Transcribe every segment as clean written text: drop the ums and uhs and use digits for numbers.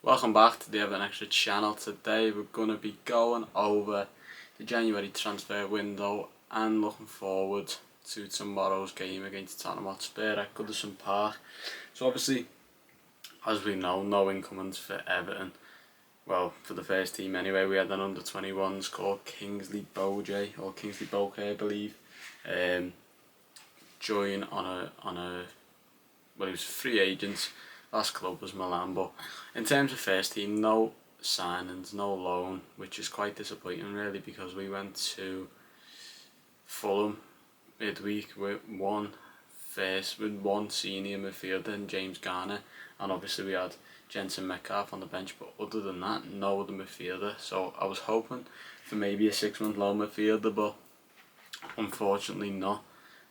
Welcome back to the Everton Extra channel. Today we're going to be going over the January transfer window and looking forward to tomorrow's game against Tottenham Hotspur at Goodison Park. So obviously, as we know, no incomings for Everton. Well, for the first team anyway. We had an under-21s called Kingsley Boje, or Kingsley Boke, I believe. Join on a well, he was a free agent. Last club was Milan, but in terms of first team, no signings, no loan, which is quite disappointing really, because we went to Fulham midweek with one senior midfielder in James Garner, and obviously we had Jensen Metcalf on the bench, but other than that, no other midfielder. So I was hoping for maybe a 6-month loan midfielder, but unfortunately not.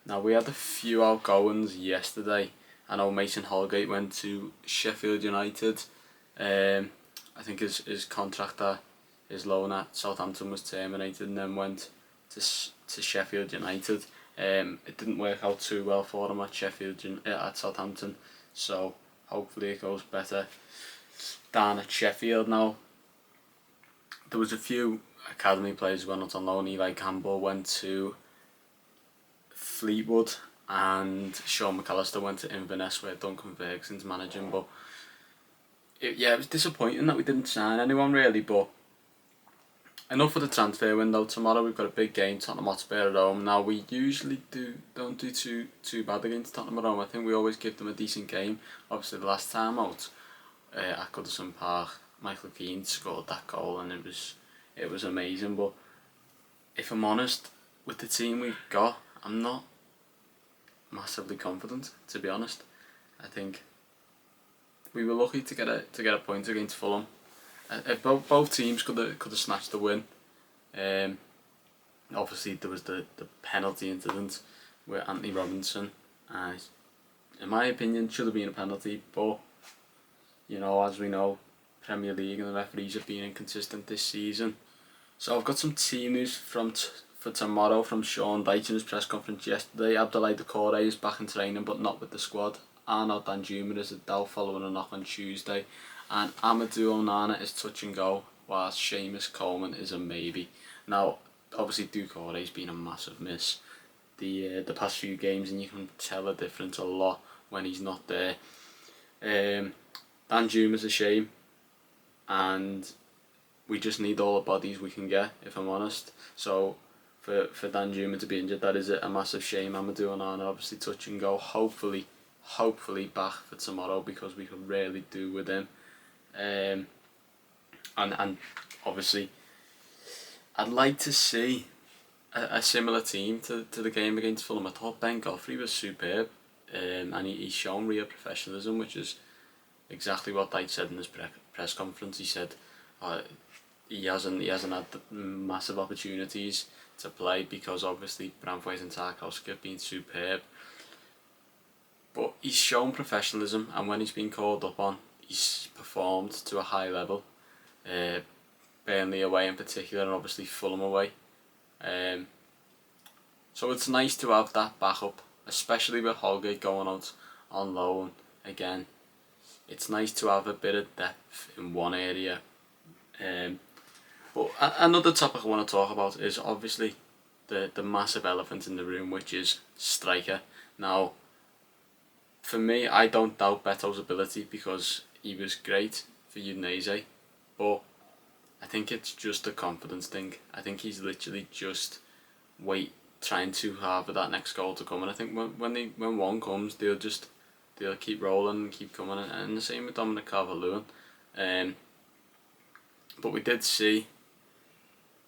Now we had a few outgoings yesterday. I know Mason Holgate went to Sheffield United. I think his contract his loan at Southampton was terminated, and then went to Sheffield United. It didn't work out too well for him at Southampton, so hopefully it goes better down at Sheffield now. There was a few academy players who went out on loan. Eli Campbell went to Fleetwood, and Sean McAllister went to Inverness, where Duncan Ferguson's managing. But it was disappointing that we didn't sign anyone really. But enough for the transfer window. Tomorrow we've got a big game, Tottenham Hotspur at home. Now we usually don't do too bad against Tottenham at home. I think we always give them a decent game. Obviously the last time out at Goodison Park, Michael Keane scored that goal, and it was amazing. But if I'm honest, with the team we've got, I'm not massively confident, to be honest. I think we were lucky to get a point against Fulham. Both teams could have snatched the win. Obviously there was the penalty incident with Anthony Robinson. In my opinion, should have been a penalty, but you know, as we know, Premier League and the referees have been inconsistent this season. So I've got some team news for tomorrow from Sean Dyche in his press conference yesterday. Abdoulaye Doucouré is back in training, but not with the squad. Arnaud Danjuma is a doubt following a knock on Tuesday, and Amadou Onana is touch and go, whilst Seamus Coleman is a maybe. Now, obviously Doucouré's been a massive miss the past few games, and you can tell the difference a lot when he's not there. Danjuma's a shame, and we just need all the bodies we can get, if I'm honest. So for Danjuma to be injured, that is a massive shame. Amadou Onana obviously touch and go. Hopefully back for tomorrow, because we could really do with him. And obviously I'd like to see a similar team to the game against Fulham. I thought Ben Godfrey was superb, and he's shown real professionalism, which is exactly what Dyche said in his press conference. He said he hasn't had massive opportunities to play, because obviously Branthwaite and Tarkowski have been superb. But he's shown professionalism, and when he's been called up on, he's performed to a high level. Burnley away in particular, and obviously Fulham away. So it's nice to have that backup, especially with Holgate going out on loan again. It's nice to have a bit of depth in one area. But another topic I want to talk about is obviously the massive elephant in the room, which is striker. Now, for me, I don't doubt Beto's ability, because he was great for Udinese, but I think it's just a confidence thing. I think he's literally just trying too hard for that next goal to come, and I think when one comes, they'll keep rolling and keep coming, and the same with Dominic Calvert-Lewin. But we did see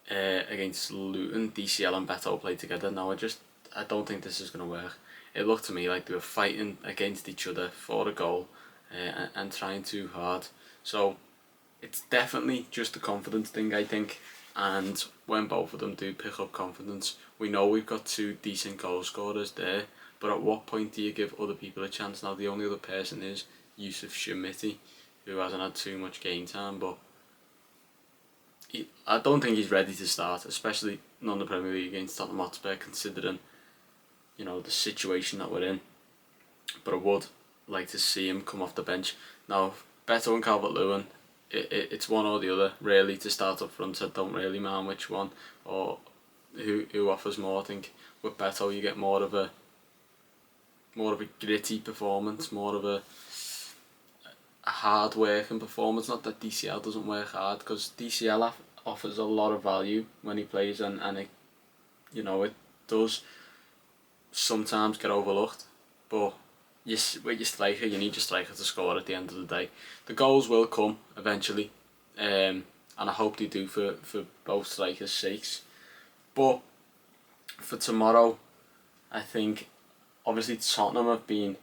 against Luton, DCL and Beto play together. Now I don't think this is going to work. It looked to me like they were fighting against each other for a goal, and trying too hard. So it's definitely just a confidence thing, I think. And when both of them do pick up confidence, we know we've got two decent goal scorers there. But at what point do you give other people a chance? Now the only other person is Yusuf Shamiti, who hasn't had too much game time, but I don't think he's ready to start, especially not in the Premier League against Tottenham Hotspur, considering, you know, the situation that we're in. But I would like to see him come off the bench. Now, Beto and Calvert-Lewin, it's one or the other really to start up front. I don't really mind which one or who offers more. I think with Beto you get more of a gritty performance, more of a hard working performance. Not that DCL doesn't work hard, because DCL offers a lot of value when he plays, and it, you know, it does sometimes get overlooked, but with your striker, you need your striker to score at the end of the day. The goals will come eventually, and I hope they do for both strikers' sakes. But for tomorrow, I think obviously Tottenham have been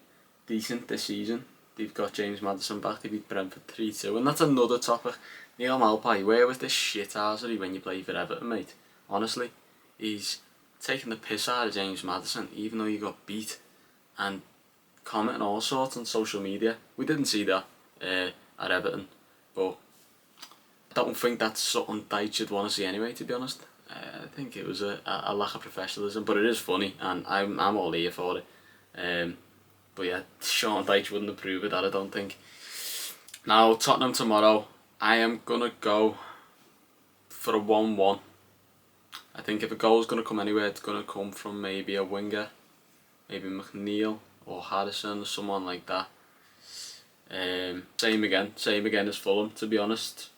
decent this season. They've got James Maddison back. They beat Brentford 3-2, and that's another topic. Neil Maupay, where was this shithousery when you play for Everton, mate? Honestly, he's taking the piss out of James Maddison, even though you got beat, and commenting all sorts on social media. We didn't see that at Everton, but I don't think that's something Dyche should want to see anyway, to be honest. I think it was a lack of professionalism, but it is funny, and I'm all here for it. But yeah, Sean Dyche wouldn't approve of that, I don't think. Now, Tottenham tomorrow, I am going to go for a 1-1. I think if a goal's going to come anywhere, it's going to come from maybe a winger, maybe McNeil or Harrison or someone like that. Same again as Fulham, to be honest.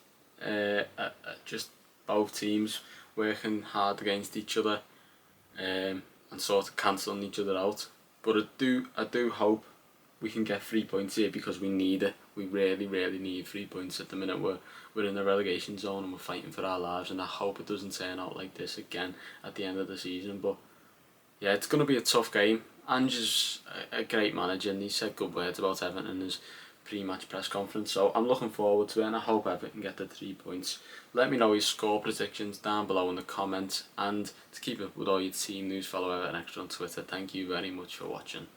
Just both teams working hard against each other, and sort of cancelling each other out. But I do hope we can get 3 points here, because we need it. We really need 3 points at the minute. We're in the relegation zone and we're fighting for our lives, and I hope it doesn't turn out like this again at the end of the season. But yeah, it's going to be a tough game. Ange is a great manager, and he said good words about Everton in his pre-match press conference, so I'm looking forward to it, and I hope Everton get the 3 points. Let me know your score predictions down below in the comments, and to keep up with all your team news, follow Everton Extra on Twitter. Thank you very much for watching.